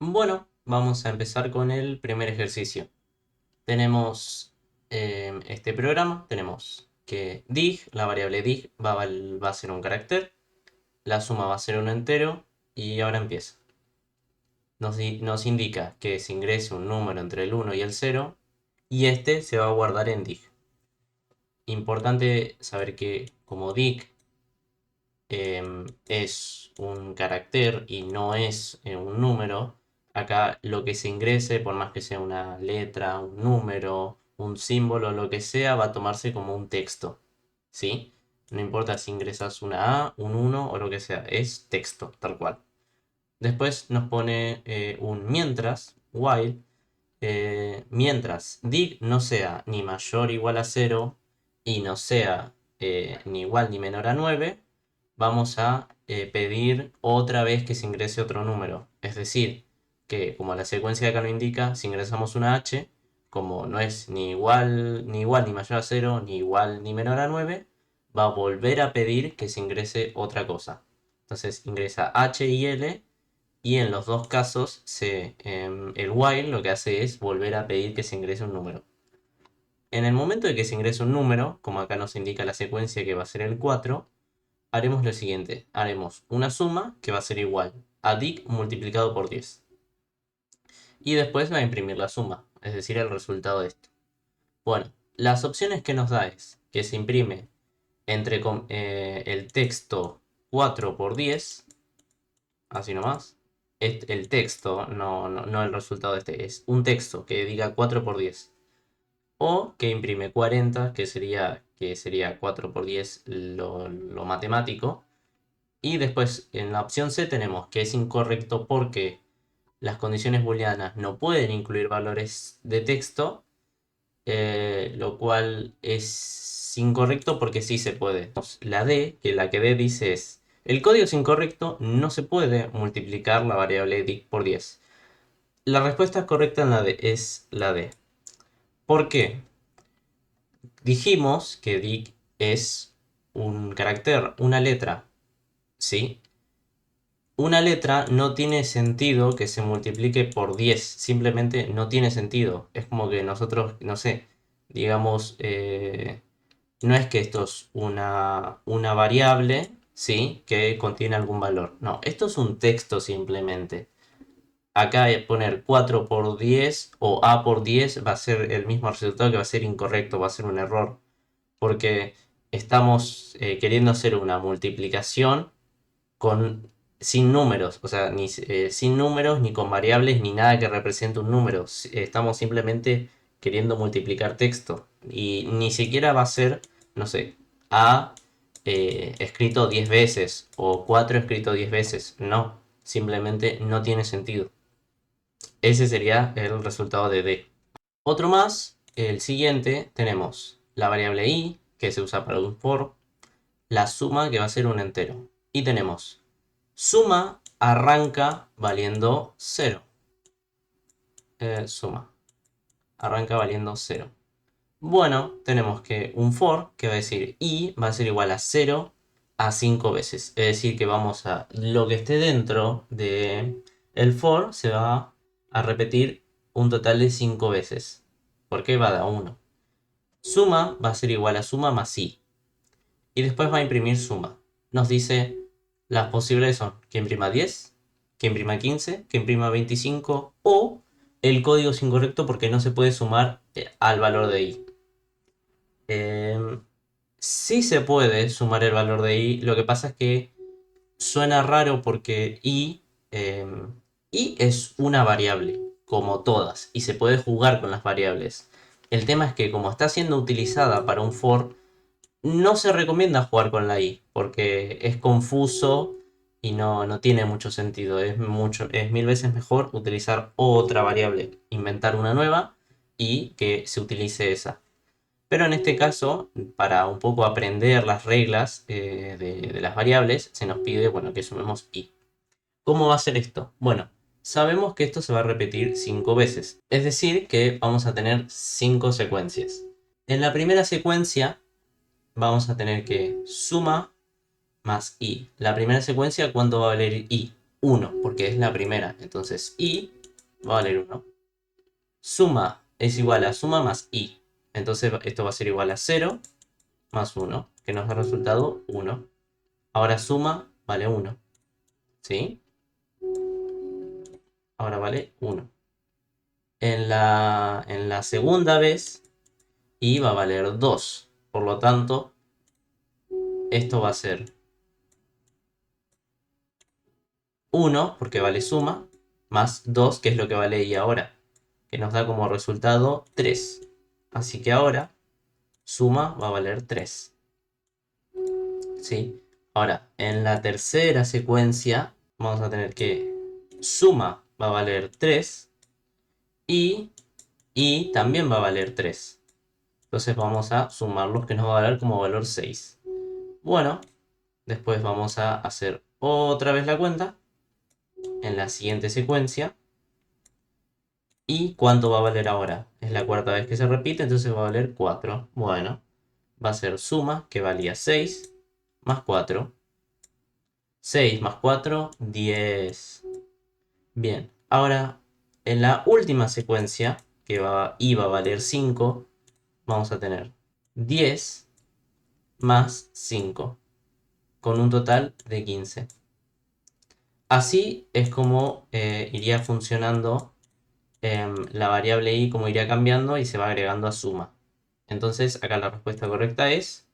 Bueno, vamos a empezar con el primer ejercicio. Tenemos este programa, tenemos que dig, la variable dig va a ser un carácter, la suma va a ser un entero y ahora empieza. Nos indica que se ingrese un número entre el 1 y el 0 y este se va a guardar en dig. Importante saber que como dig es un carácter y no es un número, acá lo que se ingrese, por más que sea una letra, un número, un símbolo, lo que sea, va a tomarse como un texto. ¿Sí? No importa si ingresas una A, un 1 o lo que sea, es texto, tal cual. Después nos pone un mientras, while, mientras dig no sea ni mayor o igual a 0 y no sea ni igual ni menor a 9, vamos a pedir otra vez que se ingrese otro número. Es decir, que como la secuencia de acá lo indica, si ingresamos una h, como no es ni igual ni mayor a 0, ni igual ni menor a 9, va a volver a pedir que se ingrese otra cosa. Entonces ingresa h y l y en los dos casos el while lo que hace es volver a pedir que se ingrese un número. En el momento de que se ingrese un número, como acá nos indica la secuencia que va a ser el 4, haremos lo siguiente. Haremos una suma que va a ser igual a dig multiplicado por 10. Y después va a imprimir la suma, es decir, el resultado de esto. Bueno, las opciones que nos da es que se imprime el texto 4 por 10, así nomás. El texto, no el resultado de este, es un texto que diga 4 por 10. O que imprime 40, que sería 4 por 10 lo matemático. Y después en la opción C tenemos que es incorrecto porque las condiciones booleanas no pueden incluir valores de texto, lo cual es incorrecto porque sí se puede. La D, que la que D dice es, el código es incorrecto, no se puede multiplicar la variable dic por 10. La respuesta correcta en la D es la D. ¿Por qué? Dijimos que dic es un carácter, una letra, ¿sí? Una letra no tiene sentido que se multiplique por 10, simplemente no tiene sentido. Es como que nosotros, no sé, digamos, no es que esto es una variable, ¿sí? Que contiene algún valor. No, esto es un texto simplemente. Acá poner 4 por 10 o A por 10 va a ser el mismo resultado, que va a ser incorrecto, va a ser un error. Porque estamos queriendo hacer una multiplicación con, sin números, o sea, sin números, ni con variables, ni nada que represente un número. Estamos simplemente queriendo multiplicar texto. Y ni siquiera va a ser, no sé, A escrito 10 veces o 4 escrito 10 veces. No, simplemente no tiene sentido. Ese sería el resultado de D. Otro más, el siguiente, tenemos la variable i, que se usa para un for, la suma, que va a ser un entero. Y tenemos suma arranca valiendo 0. Suma arranca valiendo 0. Bueno, tenemos que un for que va a decir i va a ser igual a 0 a 5 veces. Es decir, que vamos a lo que esté dentro de el for se va a repetir un total de 5 veces. Porque va a 1. Suma va a ser igual a suma más i. Y después va a imprimir suma. Nos dice las posibles son que imprima 10, que imprima 15, que imprima 25 o el código es incorrecto porque no se puede sumar al valor de i. Sí se puede sumar el valor de i, lo que pasa es que suena raro porque i es una variable, como todas, y se puede jugar con las variables. El tema es que como está siendo utilizada para un for, no se recomienda jugar con la i, porque es confuso y no tiene mucho sentido. Es mil veces mejor utilizar otra variable, inventar una nueva y que se utilice esa. Pero en este caso, para un poco aprender las reglas de las variables, se nos pide, bueno, que sumemos i. ¿Cómo va a ser esto? Bueno, sabemos que esto se va a repetir 5 veces. Es decir, que vamos a tener 5 secuencias. En la primera secuencia vamos a tener que suma más i. La primera secuencia, ¿cuánto va a valer i? 1, porque es la primera. Entonces i va a valer 1. Suma es igual a suma más i. Entonces esto va a ser igual a 0 más 1, que nos da resultado 1. Ahora suma vale 1. ¿Sí? Ahora vale 1. En la segunda vez, i va a valer 2. Por lo tanto, esto va a ser 1, porque vale suma, más 2, que es lo que vale i ahora, que nos da como resultado 3. Así que ahora, suma va a valer 3. ¿Sí? Ahora, en la tercera secuencia, vamos a tener que suma va a valer 3 y también va a valer 3. Entonces vamos a sumarlos, que nos va a valer como valor 6. Bueno, después vamos a hacer otra vez la cuenta en la siguiente secuencia. ¿Y cuánto va a valer ahora? Es la cuarta vez que se repite, entonces va a valer 4. Bueno, va a ser suma, que valía 6, más 4. 6 más 4, 10. Bien, ahora en la última secuencia, que iba a valer 5, vamos a tener 10 más 5, con un total de 15. Así es como iría funcionando la variable i, como iría cambiando y se va agregando a suma. Entonces acá la respuesta correcta es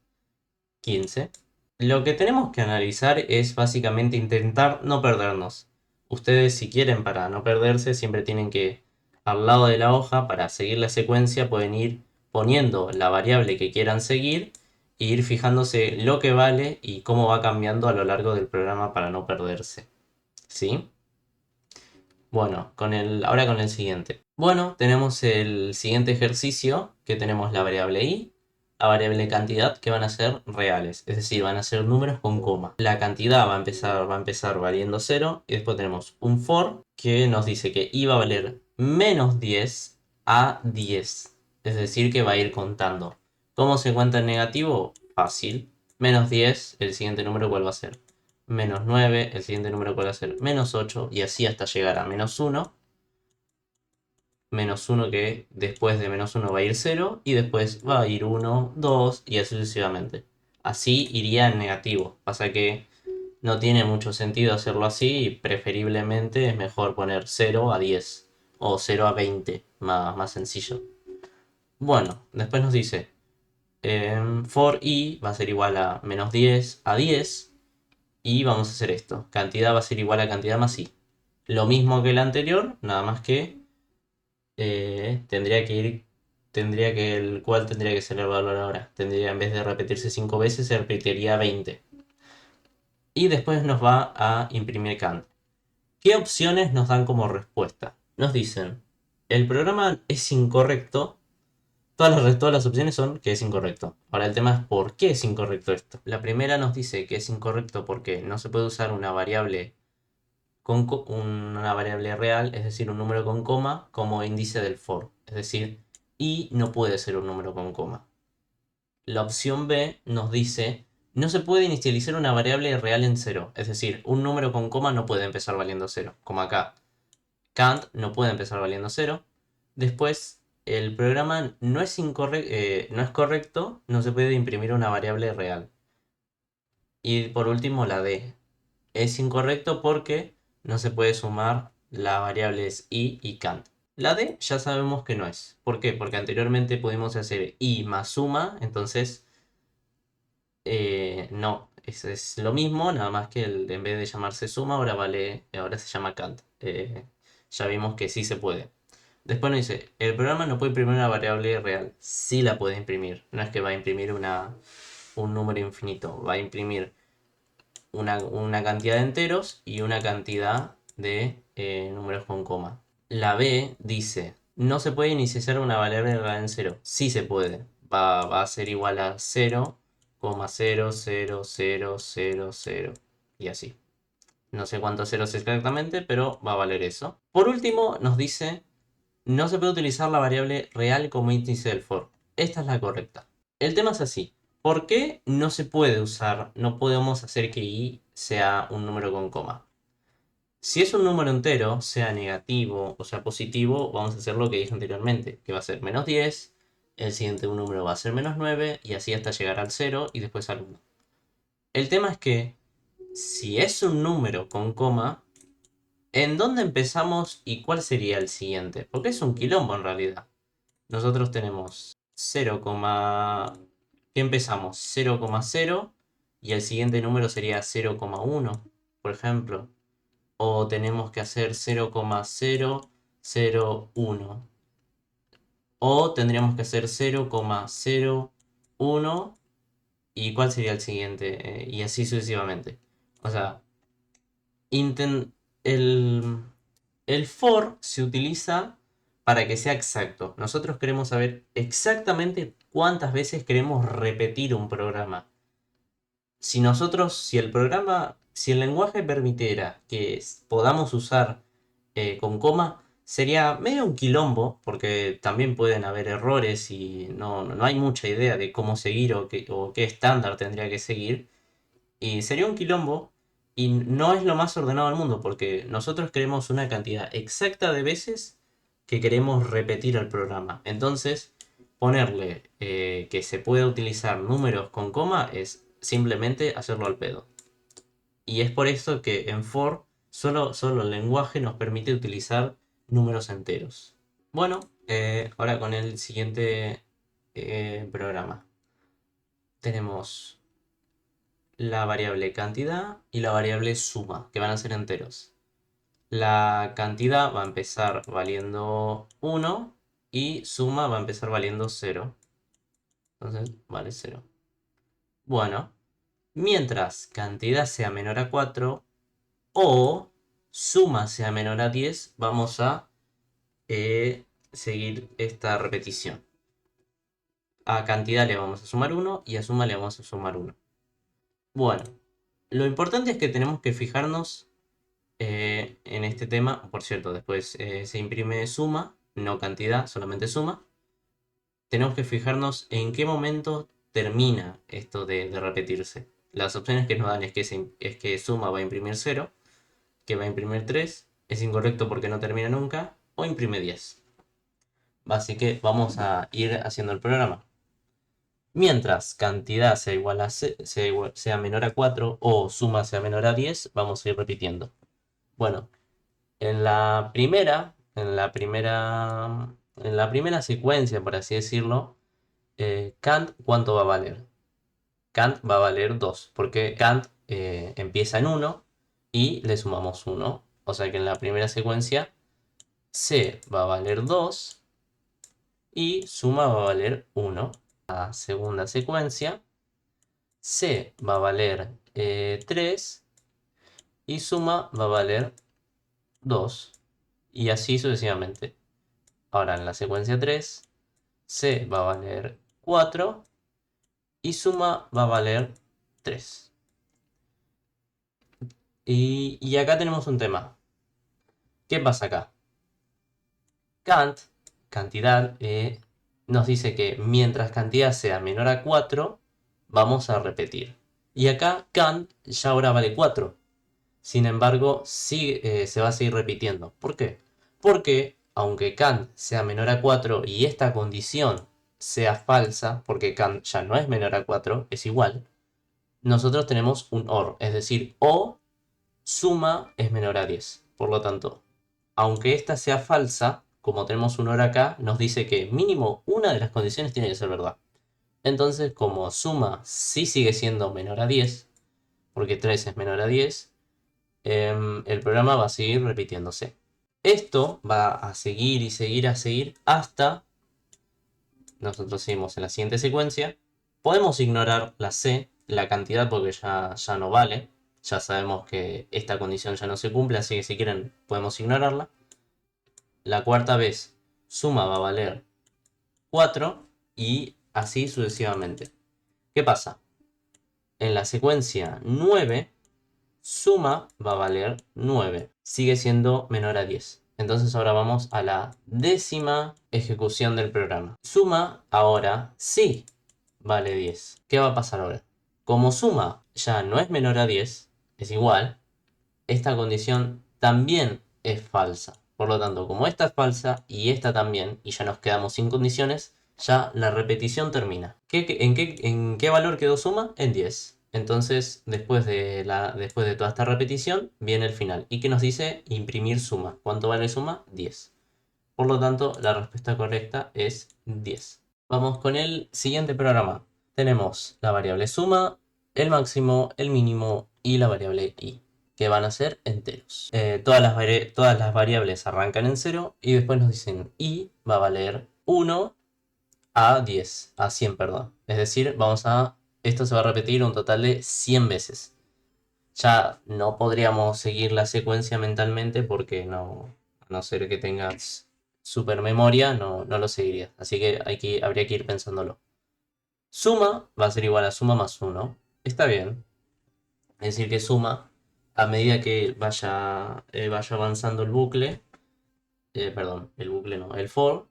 15. Lo que tenemos que analizar es básicamente intentar no perdernos. Ustedes, si quieren, para no perderse, siempre tienen que, al lado de la hoja, para seguir la secuencia, pueden ir poniendo la variable que quieran seguir e ir fijándose lo que vale y cómo va cambiando a lo largo del programa para no perderse. ¿Sí? Bueno, ahora con el siguiente. Bueno, tenemos el siguiente ejercicio, que tenemos la variable i, la variable cantidad, que van a ser reales, es decir, van a ser números con coma. La cantidad va a empezar valiendo 0 y después tenemos un for que nos dice que i va a valer menos 10 a 10, es decir, que va a ir contando. ¿Cómo se cuenta en negativo? Fácil. Menos 10, el siguiente número, ¿cuál va a ser? Menos 9, el siguiente número puede ser menos 8 y así hasta llegar a menos 1. Menos 1, que después de menos 1 va a ir 0 y después va a ir 1, 2 y así sucesivamente. Así iría en negativo. Pasa que no tiene mucho sentido hacerlo así y preferiblemente es mejor poner 0 a 10 o 0 a 20, más sencillo. Bueno, después nos dice for i va a ser igual a menos 10 a 10. Y vamos a hacer esto. Cantidad va a ser igual a cantidad más i. Lo mismo que el anterior, nada más que ¿cuál tendría que ser el valor ahora? En vez de repetirse 5 veces, se repetiría 20. Y después nos va a imprimir Kant. ¿Qué opciones nos dan como respuesta? Nos dicen, el programa es incorrecto. Todas las opciones son que es incorrecto. Ahora el tema es por qué es incorrecto esto. La primera nos dice que es incorrecto porque no se puede usar una variable una variable real, es decir, un número con coma, como índice del for. Es decir, i no puede ser un número con coma. La opción B nos dice, no se puede inicializar una variable real en 0. Es decir, un número con coma no puede empezar valiendo 0, como acá. Kant no puede empezar valiendo 0. Después, el programa no es correcto, no se puede imprimir una variable real. Y por último, la D. Es incorrecto porque no se puede sumar las variables i y Kant. La D ya sabemos que no es. ¿Por qué? Porque anteriormente pudimos hacer i más suma, entonces no. Es lo mismo, nada más que en vez de llamarse suma, ahora se llama Kant. Ya vimos que sí se puede. Después nos dice, el programa no puede imprimir una variable real. Sí la puede imprimir. No es que va a imprimir un número infinito. Va a imprimir una cantidad de enteros y una cantidad de números con coma. La B dice, no se puede inicializar una variable real en 0. Sí se puede. Va a ser igual a 0,00000 y así. No sé cuántos ceros exactamente, pero va a valer eso. Por último, nos dice, no se puede utilizar la variable real como índice del for. Esta es la correcta. El tema es así. ¿Por qué no se puede usar, no podemos hacer que i sea un número con coma? Si es un número entero, sea negativo o sea positivo, vamos a hacer lo que dije anteriormente, que va a ser -10, el siguiente número va a ser -9 y así hasta llegar al 0 y después al 1. El tema es que si es un número con coma, ¿en dónde empezamos y cuál sería el siguiente? Porque es un quilombo en realidad. Nosotros tenemos 0, ¿qué empezamos? 0,0 y el siguiente número sería 0,1, por ejemplo. O tenemos que hacer 0,001. O tendríamos que hacer 0,01. ¿Y cuál sería el siguiente? Y así sucesivamente. O sea, inten- el, el for se utiliza para que sea exacto. Nosotros queremos saber exactamente cuántas veces queremos repetir un programa. Si el lenguaje permitiera que podamos usar con coma, sería medio un quilombo, porque también pueden haber errores y no hay mucha idea de cómo seguir o qué estándar tendría que seguir. Y sería un quilombo y no es lo más ordenado del mundo, porque nosotros queremos una cantidad exacta de veces que queremos repetir el programa. Entonces, ponerle que se pueda utilizar números con coma es simplemente hacerlo al pedo. Y es por eso que en for solo el lenguaje nos permite utilizar números enteros. Bueno, ahora con el siguiente programa. Tenemos la variable cantidad y la variable suma, que van a ser enteros. La cantidad va a empezar valiendo 1 y suma va a empezar valiendo 0. Entonces vale 0. Bueno, mientras cantidad sea menor a 4 o suma sea menor a 10, vamos a seguir esta repetición. A cantidad le vamos a sumar 1 y a suma le vamos a sumar 1. Bueno, lo importante es que tenemos que fijarnos en este tema. Por cierto, después se imprime suma, no cantidad, solamente suma. Tenemos que fijarnos en qué momento termina esto de repetirse. Las opciones que nos dan es que suma va a imprimir 0, que va a imprimir 3, es incorrecto porque no termina nunca, o imprime 10. Así que vamos a ir haciendo el programa. Mientras cantidad sea, igual a sea menor a 4 o suma sea menor a 10, vamos a ir repitiendo. Bueno, en la primera secuencia, por así decirlo, Kant, ¿cuánto va a valer? Kant va a valer 2, porque Kant empieza en 1 y le sumamos 1. O sea que en la primera secuencia C va a valer 2 y suma va a valer 1. La segunda secuencia C va a valer 3 y suma va a valer 2. Y así sucesivamente. Ahora en la secuencia 3 C va a valer 4 y suma va a valer 3. Y acá tenemos un tema. ¿Qué pasa acá? Kant, cantidad, nos dice que mientras cantidad sea menor a 4, vamos a repetir. Y acá Kant ya ahora vale 4. Sin embargo, se va a seguir repitiendo. ¿Por qué? Porque aunque Kant sea menor a 4 y esta condición sea falsa, porque Kant ya no es menor a 4, es igual, nosotros tenemos un OR, es decir, o suma es menor a 10. Por lo tanto, aunque esta sea falsa, como tenemos un OR acá, nos dice que mínimo una de las condiciones tiene que ser verdad. Entonces, como suma sí sigue siendo menor a 10, porque 3 es menor a 10, el programa va a seguir repitiéndose. Esto va a seguir y seguir a seguir hasta nosotros seguimos en la siguiente secuencia. Podemos ignorar la C, la cantidad, porque ya no vale. Ya sabemos que esta condición ya no se cumple, así que si quieren podemos ignorarla. La cuarta vez suma va a valer 4 y así sucesivamente. ¿Qué pasa? En la secuencia 9 suma va a valer 9. Sigue siendo menor a 10. Entonces ahora vamos a la décima ejecución del programa. Suma ahora sí vale 10. ¿Qué va a pasar ahora? Como suma ya no es menor a 10, es igual, esta condición también es falsa. Por lo tanto, como esta es falsa y esta también, y ya nos quedamos sin condiciones, ya la repetición termina. ¿En qué valor quedó suma? En 10. Entonces, después de toda esta repetición, viene el final. ¿Y qué nos dice? Imprimir suma. ¿Cuánto vale suma? 10. Por lo tanto, la respuesta correcta es 10. Vamos con el siguiente programa. Tenemos la variable suma, el máximo, el mínimo y la variable i, que van a ser enteros. Todas las variables arrancan en 0 y después nos dicen i va a valer 1 a 10, a 100, perdón. Es decir, esto se va a repetir un total de 100 veces. Ya no podríamos seguir la secuencia mentalmente porque no, a no ser que tengas super memoria, no lo seguirías. Así que habría que ir pensándolo. Suma va a ser igual a suma más 1. Está bien. Es decir, que suma, a medida que vaya avanzando el bucle, perdón, el bucle no, el for,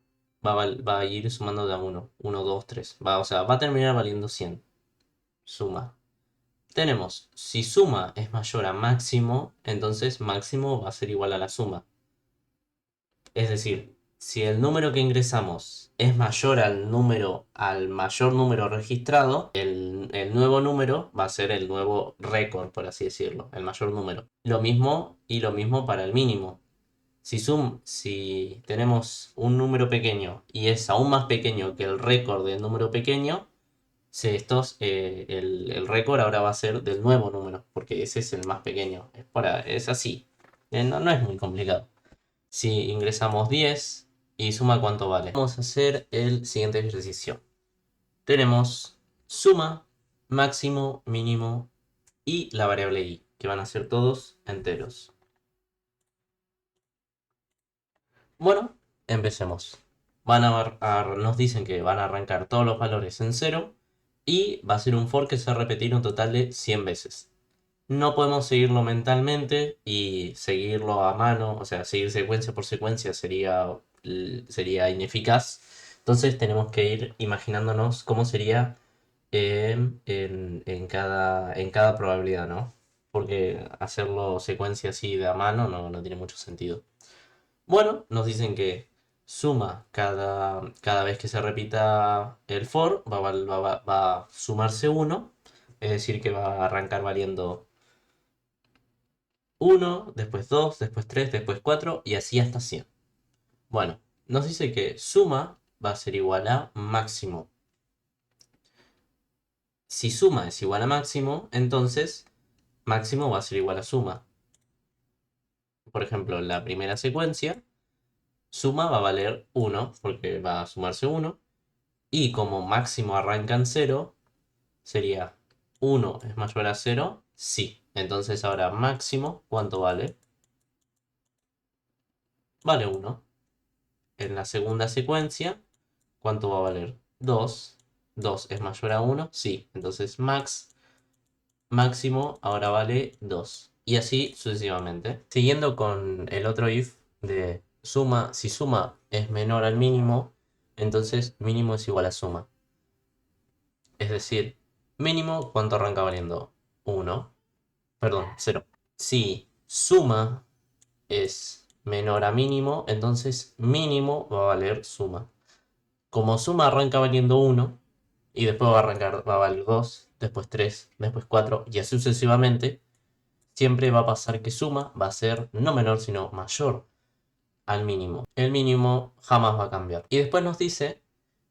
va a ir sumando de a 1. 1, 2, 3. O sea, va a terminar valiendo 100. Suma. Tenemos, si suma es mayor a máximo, entonces máximo va a ser igual a la suma. Es decir, si el número que ingresamos es mayor al mayor número registrado, el nuevo número va a ser el nuevo récord, por así decirlo, el mayor número. Lo mismo para el mínimo. Si tenemos un número pequeño y es aún más pequeño que el récord del número pequeño, el récord ahora va a ser del nuevo número, porque ese es el más pequeño. Es así. No es muy complicado. Si ingresamos 10 y suma cuánto vale. Vamos a hacer el siguiente ejercicio. Tenemos suma, máximo, mínimo y la variable i, que van a ser todos enteros. Bueno, empecemos. Nos dicen que van a arrancar todos los valores en 0 y va a ser un for que se va a repetir un total de 100 veces. No podemos seguirlo mentalmente y seguirlo a mano, o sea, seguir secuencia por secuencia sería ineficaz. Entonces tenemos que ir imaginándonos cómo sería en cada probabilidad, ¿no? Porque hacerlo secuencia así de a mano no tiene mucho sentido. Bueno, nos dicen que suma cada vez que se repita el for, va a sumarse 1, es decir, que va a arrancar valiendo 1, después 2, después 3, después 4 y así hasta 100. Bueno, nos dice que suma va a ser igual a máximo. Si suma es igual a máximo, entonces máximo va a ser igual a suma. Por ejemplo, en la primera secuencia, suma va a valer 1 porque va a sumarse 1. Y como máximo arranca en 0, sería 1 es mayor a 0, sí. Entonces ahora máximo, ¿cuánto vale? Vale 1. En la segunda secuencia, ¿cuánto va a valer? 2. 2 es mayor a 1, sí. Entonces máximo ahora vale 2. Y así sucesivamente. Siguiendo con el otro if de suma, si suma es menor al mínimo, entonces mínimo es igual a suma. Es decir, mínimo, ¿cuánto arranca valiendo? 1. Perdón, 0. Si suma es menor a mínimo, entonces mínimo va a valer suma. Como suma arranca valiendo 1, y después va a valer 2, después 3, después 4, y así sucesivamente, siempre va a pasar que suma va a ser no menor, sino mayor al mínimo. El mínimo jamás va a cambiar. Y después nos dice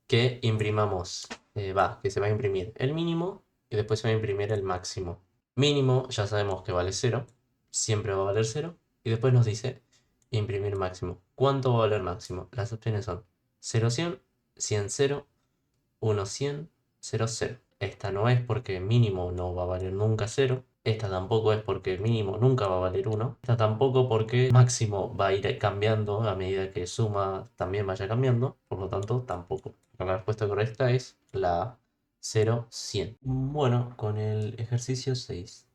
que imprimamos, que se va a imprimir el mínimo y después se va a imprimir el máximo. Mínimo ya sabemos que vale 0, siempre va a valer 0. Y después nos dice imprimir máximo. ¿Cuánto va a valer máximo? Las opciones son 0, 100, 100, 0, 1, 100, 0, 0. Esta no es porque mínimo no va a valer nunca 0. Esta tampoco es porque mínimo nunca va a valer 1. Esta tampoco porque máximo va a ir cambiando a medida que suma también vaya cambiando. Por lo tanto, tampoco. La respuesta correcta es la 0, 100. Bueno, con el ejercicio 6.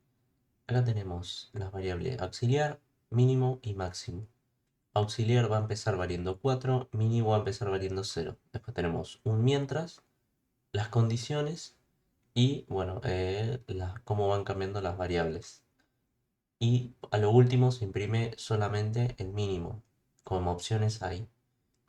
Acá tenemos las variables auxiliar, mínimo y máximo. Auxiliar va a empezar valiendo 4, mínimo va a empezar valiendo 0. Después tenemos un mientras, las condiciones y, bueno, cómo van cambiando las variables. Y a lo último se imprime solamente el mínimo. Como opciones hay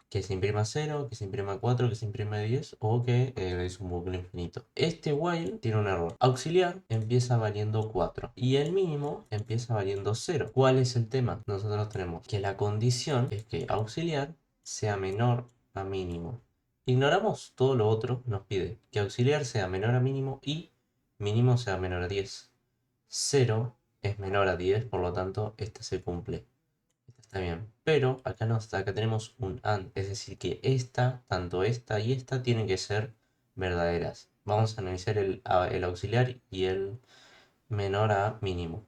que se imprima 0, que se imprima 4, que se imprima 10 o que es un bucle infinito. Este while tiene un error. Auxiliar empieza valiendo 4 y el mínimo empieza valiendo 0. ¿Cuál es el tema? Nosotros tenemos que la condición es que auxiliar sea menor a mínimo. Ignoramos todo lo otro, nos pide que auxiliar sea menor a mínimo y mínimo sea menor a 10. 0 es menor a 10, por lo tanto este se cumple. Está bien, pero acá, acá tenemos un AND, es decir que tanto esta y esta tienen que ser verdaderas. Vamos a analizar el auxiliar y el menor a mínimo.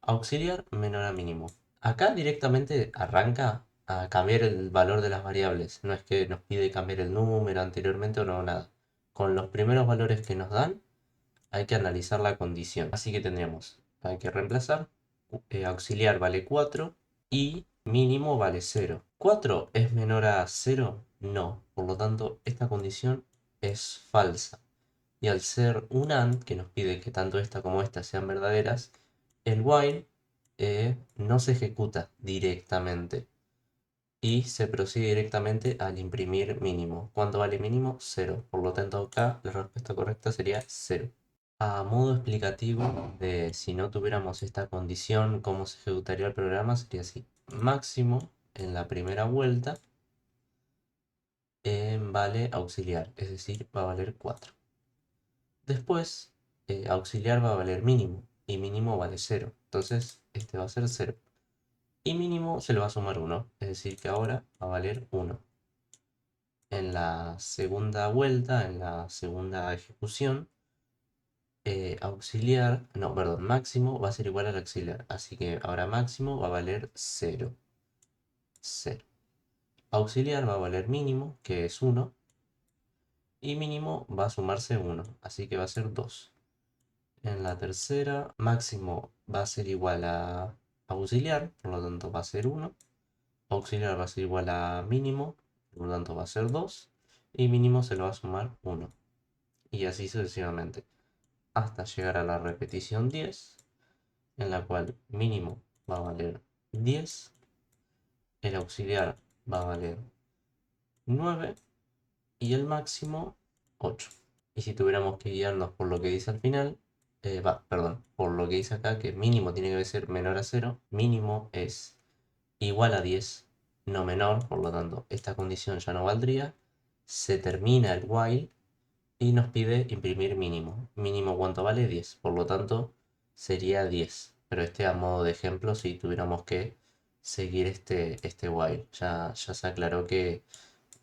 Auxiliar menor a mínimo. Acá directamente arranca a cambiar el valor de las variables. No es que nos pide cambiar el número anteriormente o no, nada. Con los primeros valores que nos dan, hay que analizar la condición. Así que tendríamos, hay que reemplazar, auxiliar vale 4 y mínimo vale 0. ¿4 es menor a 0? No. Por lo tanto, esta condición es falsa. Y al ser un AND, que nos pide que tanto esta como esta sean verdaderas, el while no se ejecuta directamente. Y se procede directamente al imprimir mínimo. ¿Cuánto vale mínimo? 0. Por lo tanto, acá la respuesta correcta sería 0. A modo explicativo de si no tuviéramos esta condición, cómo se ejecutaría el programa, sería así. Máximo en la primera vuelta vale auxiliar, es decir, va a valer 4. Después, auxiliar va a valer mínimo y mínimo vale 0. Entonces, este va a ser 0. Y mínimo se le va a sumar 1, es decir, que ahora va a valer 1. En la segunda vuelta, en la segunda ejecución, auxiliar, no, perdón, máximo va a ser igual al auxiliar. Así que ahora máximo va a valer 0. 0. Auxiliar va a valer mínimo, que es 1. Y mínimo va a sumarse 1. Así que va a ser 2. En la tercera, máximo va a ser igual a auxiliar, por lo tanto va a ser 1. Auxiliar va a ser igual a mínimo, por lo tanto va a ser 2. Y mínimo se lo va a sumar 1. Y así sucesivamente. Hasta llegar a la repetición 10, en la cual mínimo va a valer 10, el auxiliar va a valer 9 y el máximo 8. Y si tuviéramos que guiarnos por lo que dice al final, perdón, por lo que dice acá, que mínimo tiene que ser menor a 0, mínimo es igual a 10, no menor, por lo tanto esta condición ya no valdría, se termina el while y nos pide imprimir mínimo. Mínimo cuánto vale 10, por lo tanto sería 10. Pero este a modo de ejemplo si tuviéramos que seguir este while. Ya se aclaró que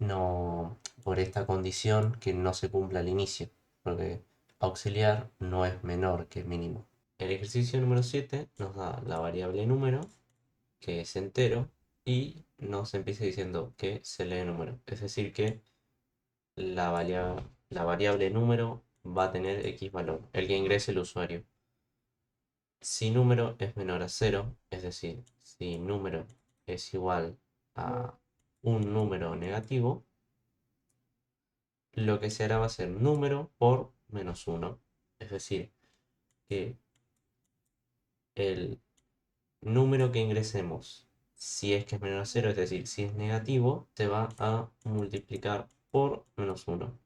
no, por esta condición que no se cumple al inicio, porque auxiliar no es menor que mínimo. El ejercicio número 7 nos da la variable número, que es entero, y nos empieza diciendo que se lee número. Es decir que la variable número va a tener X valor, el que ingrese el usuario. Si número es menor a 0, es decir, si número es igual a un número negativo, lo que se hará va a ser número por menos 1. Es decir, que el número que ingresemos, si es que es menor a 0, es decir, si es negativo, se va a multiplicar por menos 1.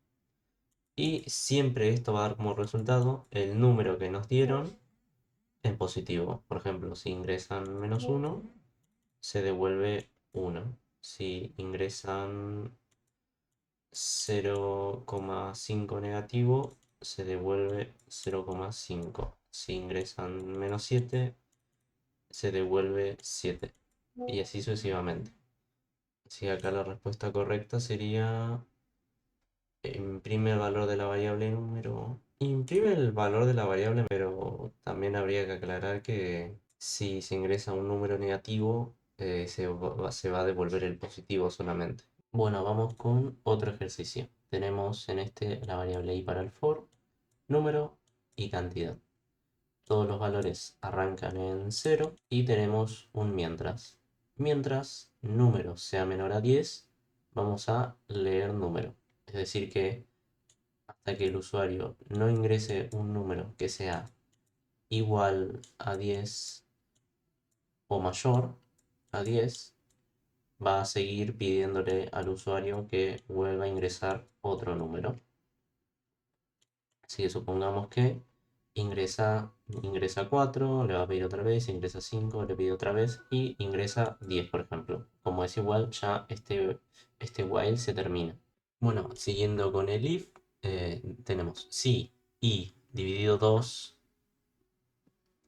Y siempre esto va a dar como resultado el número que nos dieron en positivo. Por ejemplo, si ingresan menos 1, se devuelve 1. Si ingresan 0,5 negativo, se devuelve 0,5. Si ingresan menos 7, se devuelve 7. Y así sucesivamente. Así que acá la respuesta correcta sería: imprime el valor de la variable número. Imprime el valor de la variable, pero también habría que aclarar que si se ingresa un número negativo, se va a devolver el positivo solamente. Bueno, vamos con otro ejercicio. Tenemos en este la variable i para el for, número y cantidad. Todos los valores arrancan en 0 y tenemos un mientras. Mientras número sea menor a 10, vamos a leer número. Es decir que hasta que el usuario no ingrese un número que sea igual a 10, o mayor a 10, va a seguir pidiéndole al usuario que vuelva a ingresar otro número. Así que supongamos que ingresa 4, le va a pedir otra vez, ingresa 5, le pide otra vez y ingresa 10, por ejemplo. Como es igual, ya este while se termina. Bueno, siguiendo con el if, tenemos si i dividido 2,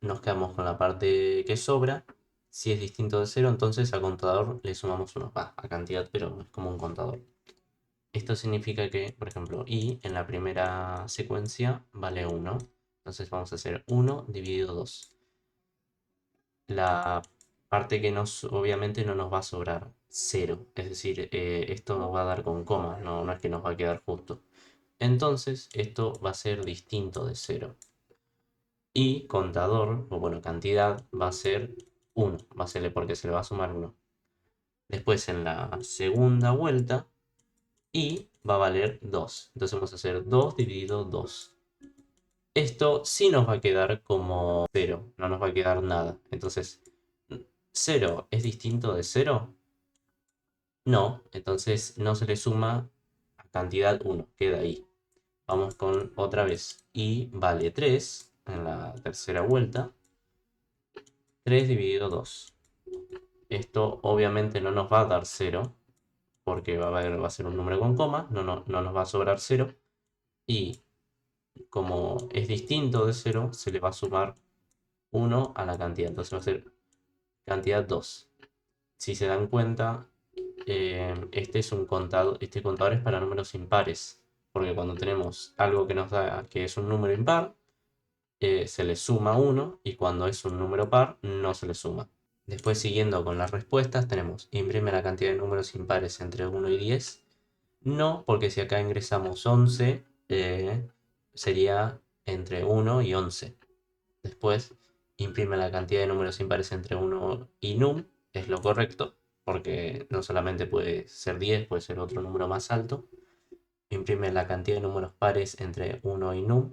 nos quedamos con la parte que sobra. Si es distinto de 0, entonces al contador le sumamos 1. A cantidad, pero es como un contador. Esto significa que, por ejemplo, i en la primera secuencia vale 1. Entonces vamos a hacer 1 dividido 2. La parte que obviamente no nos va a sobrar 0. Es decir, esto nos va a dar con coma, no es que nos va a quedar justo. Entonces esto va a ser distinto de 0. Y contador, o bueno, cantidad, va a ser 1. Va a serle porque se le va a sumar 1. Después en la segunda vuelta, y va a valer 2. Entonces vamos a hacer 2 dividido 2. Esto sí nos va a quedar como 0, no nos va a quedar nada. Entonces, 0 es distinto de 0. No, entonces no se le suma a cantidad 1, queda ahí. Vamos con otra vez. Y vale 3 en la tercera vuelta. 3 dividido 2. Esto obviamente no nos va a dar 0, porque va a ser un número con coma, no nos va a sobrar 0. Y como es distinto de 0, se le va a sumar 1 a la cantidad. Entonces va a ser cantidad 2. Si se dan cuenta, este contador es para números impares. Porque cuando tenemos algo que nos da que es un número impar, se le suma 1, y cuando es un número par, no se le suma. Después, siguiendo con las respuestas, tenemos imprime la cantidad de números impares entre 1 y 10. No, porque si acá ingresamos 11, sería entre 1 y 11. Después, imprime la cantidad de números impares entre 1 y num. Es lo correcto, porque no solamente puede ser 10, puede ser otro número más alto. Imprime la cantidad de números pares entre 1 y num.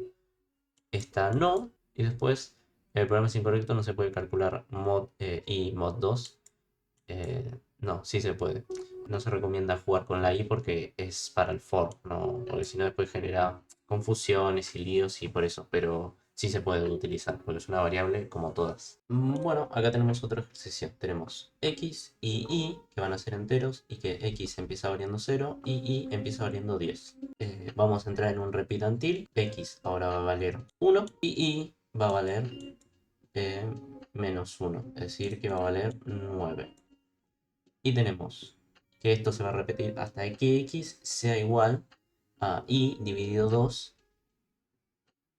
Esta no. Y después, el programa es incorrecto, no se puede calcular mod y mod 2. No, sí se puede. No se recomienda jugar con la i porque es para el for, ¿no? Porque si no después genera confusiones y líos y por eso, pero sí se puede utilizar porque es una variable como todas. Bueno, acá tenemos otro ejercicio. Tenemos x y y que van a ser enteros y que x empieza valiendo 0 y y empieza valiendo 10. Vamos a entrar en un repeat until. X ahora va a valer 1 y y va a valer menos 1, es decir que va a valer 9. Y tenemos que esto se va a repetir hasta que x sea igual a y dividido 2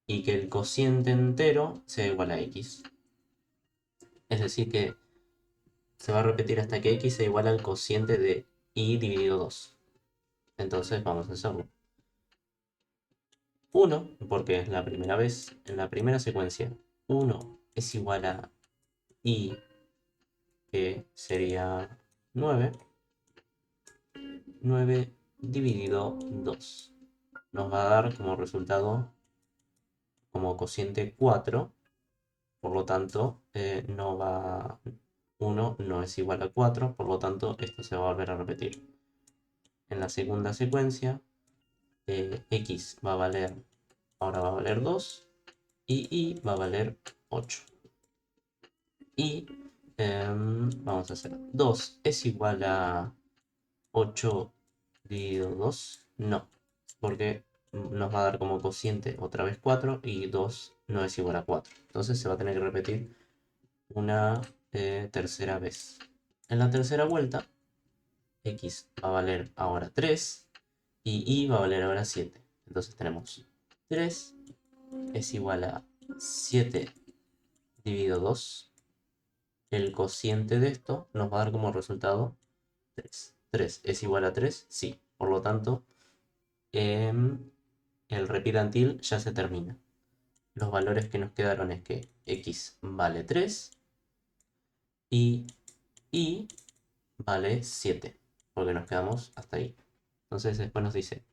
y que el cociente entero sea igual a x. Es decir que se va a repetir hasta que x sea igual al cociente de y dividido 2. Entonces vamos a hacerlo. 1, porque es la primera vez, en la primera secuencia, 1 es igual a y, que sería 9. 9 dividido 2. Nos va a dar como resultado, como cociente 4. Por lo tanto, 1 no es igual a 4, por lo tanto esto se va a volver a repetir. En la segunda secuencia, x ahora va a valer 2 y y va a valer 8. Y vamos a hacer 2 es igual a 8 dividido 2. No, porque nos va a dar como cociente otra vez 4 y 2 no es igual a 4. Entonces se va a tener que repetir una tercera vez. En la tercera vuelta, x va a valer ahora 3 y y va a valer ahora 7. Entonces tenemos 3 es igual a 7 dividido 2. El cociente de esto nos va a dar como resultado 3. 3 es igual a 3, sí. Por lo tanto, el repeat until ya se termina. Los valores que nos quedaron es que x vale 3 y y vale 7, porque nos quedamos hasta ahí. Entonces después nos dice,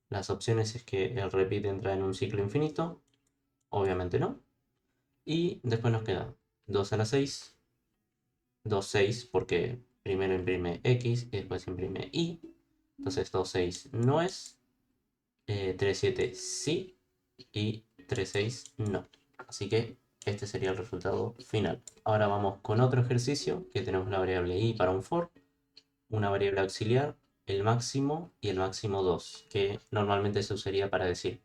las opciones es que el repeat entra en un ciclo infinito, obviamente no. Y después nos queda 2 a la 6, 2, 6, porque primero imprime X y después imprime Y. Entonces 2, 6 no es. 3, 7 sí. Y 3, 6 no. Así que este sería el resultado final. Ahora vamos con otro ejercicio que tenemos la variable I para un for, una variable auxiliar, el máximo y el máximo 2, que normalmente se usaría para decir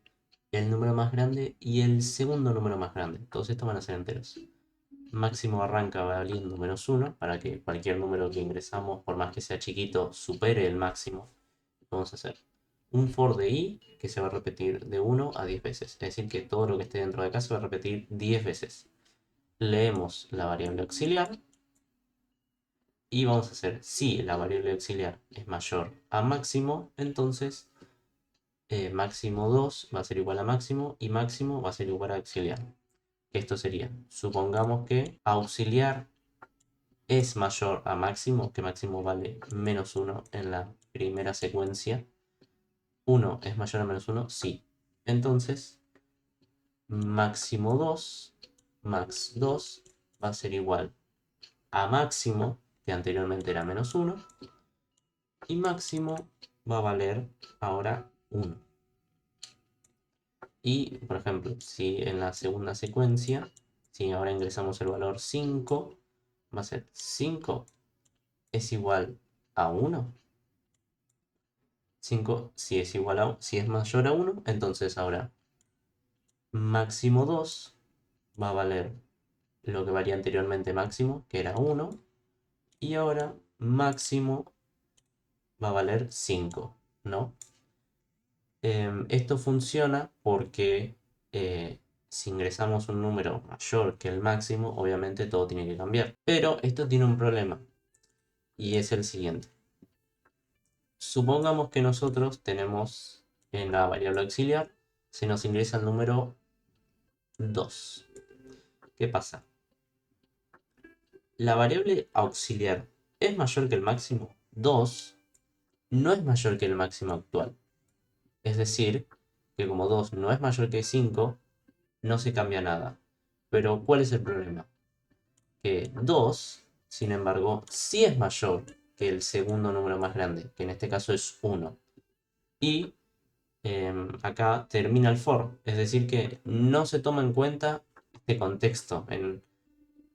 el número más grande y el segundo número más grande. Todos estos van a ser enteros. Máximo arranca valiendo -1 para que cualquier número que ingresamos, por más que sea chiquito, supere el máximo. Vamos a hacer un for de i que se va a repetir de 1 a 10 veces. Es decir, que todo lo que esté dentro de acá se va a repetir 10 veces. Leemos la variable auxiliar y vamos a hacer, si la variable auxiliar es mayor a máximo, entonces máximo 2 va a ser igual a máximo y máximo va a ser igual a auxiliar. Esto sería, supongamos que auxiliar es mayor a máximo, que máximo vale -1 en la primera secuencia. 1 es mayor a -1, sí. Entonces, máximo 2, max 2 va a ser igual a máximo, que anteriormente era -1, y máximo va a valer ahora 1. Y, por ejemplo, si en la segunda secuencia, si ahora ingresamos el valor 5, va a ser 5 es igual a 1. 5 si es igual a, si es mayor a 1, entonces ahora máximo 2 va a valer lo que valía anteriormente máximo, que era 1, y ahora máximo va a valer 5, ¿no? Esto funciona porque si ingresamos un número mayor que el máximo, obviamente todo tiene que cambiar. Pero esto tiene un problema, y es el siguiente. Supongamos que nosotros tenemos en la variable auxiliar, se nos ingresa el número 2. ¿Qué pasa? La variable auxiliar es mayor que el máximo 2, no es mayor que el máximo actual. Es decir, que como 2 no es mayor que 5, no se cambia nada. Pero ¿cuál es el problema? Que 2, sin embargo, sí es mayor que el segundo número más grande, que en este caso es 1. Y acá termina el for, es decir, que no se toma en cuenta este contexto.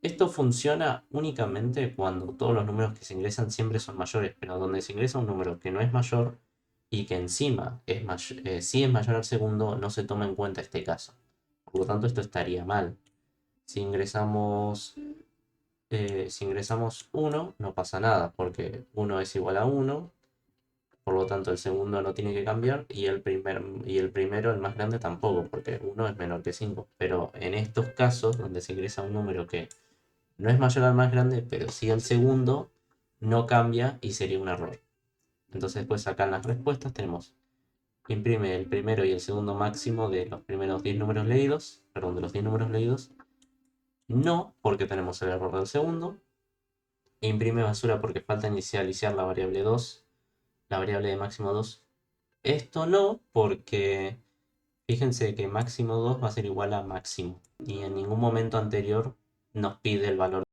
Esto funciona únicamente cuando todos los números que se ingresan siempre son mayores, pero donde se ingresa un número que no es mayor y que encima sí es mayor al segundo, no se toma en cuenta este caso. Por lo tanto, esto estaría mal. Si ingresamos, si ingresamos 1, no pasa nada, porque 1 es igual a 1, por lo tanto el segundo no tiene que cambiar y el primero, el más grande, tampoco, porque 1 es menor que 5. Pero en estos casos, donde se ingresa un número que no es mayor al más grande, pero sí al segundo, no cambia y sería un error. Entonces después acá en las respuestas tenemos, imprime el primero y el segundo máximo de los primeros 10 números leídos, perdón, de los 10 números leídos, no, porque tenemos el error del segundo, e imprime basura porque falta inicializar la variable 2, la variable de máximo 2. Esto no, porque fíjense que máximo 2 va a ser igual a máximo, y en ningún momento anterior nos pide el valor